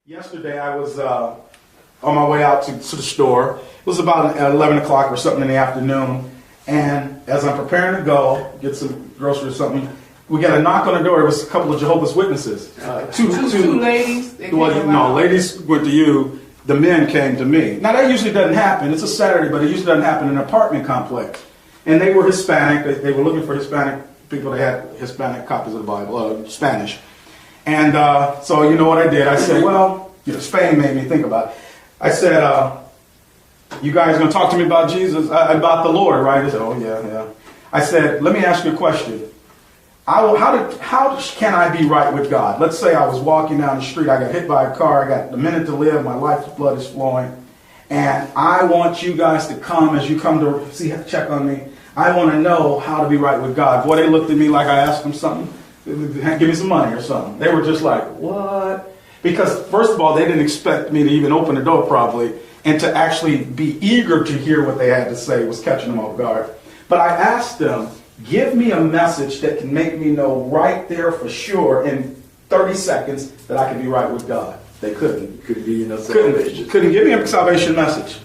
Yesterday I was on my way out to the store. It was about 11 o'clock or something in the afternoon. And as I'm preparing to go, get some groceries or something, we got a knock on the door. It was a couple of Jehovah's Witnesses. Two ladies? No, ladies went to you. The men came to me. Now that usually doesn't happen. It's a Saturday, but it usually doesn't happen in an apartment complex. And they were Hispanic. They were looking for Hispanic people that had Hispanic copies of the Bible, Spanish. And so you know what I did? I said, well, Spain made me think about it. I said, you guys are going to talk to me about Jesus, about the Lord, right? They said, oh, yeah. I said, let me ask you a question. How can I be right with God? Let's say I was walking down the street. I got hit by a car. I got a minute to live. My life's blood is flowing. And I want you guys to come as you come to check on me. I want to know how to be right with God. Boy, they looked at me like I asked them something. Give me some money or something. They were just like, what? Because first of all, they didn't expect me to even open the door probably, and to actually be eager to hear what they had to say was catching them off guard. But I asked them, give me a message that can make me know right there for sure in 30 seconds that I can be right with God. They couldn't. Couldn't give you no salvation. Couldn't give me a salvation message.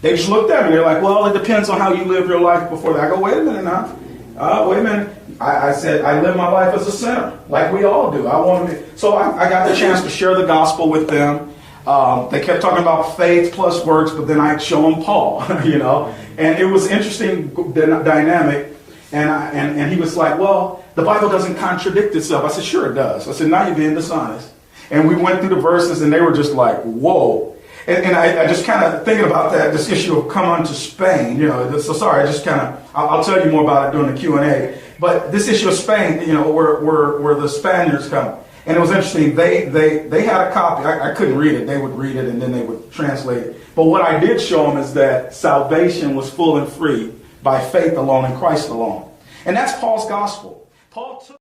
They just looked at me. They're like, well, it depends on how you live your life before that. I go, wait a minute now. Wait a minute. I said, I live my life as a sinner, like we all do. So I got the chance to share the gospel with them. They kept talking about faith plus works, but then I'd show them Paul, And it was interesting dynamic. And he was like, well, the Bible doesn't contradict itself. I said, sure it does. I said, now you're being dishonest. And we went through the verses, and they were just like, whoa. And I just kind of thinking about this issue of come unto Spain, So sorry, I just kind of, I'll tell you more about it during the Q&A. But this issue of Spain, where the Spaniards come. And it was interesting. They had a copy. I couldn't read it. They would read it, and then they would translate it. But what I did show them is that salvation was full and free by faith alone in Christ alone. And that's Paul's gospel. Paul took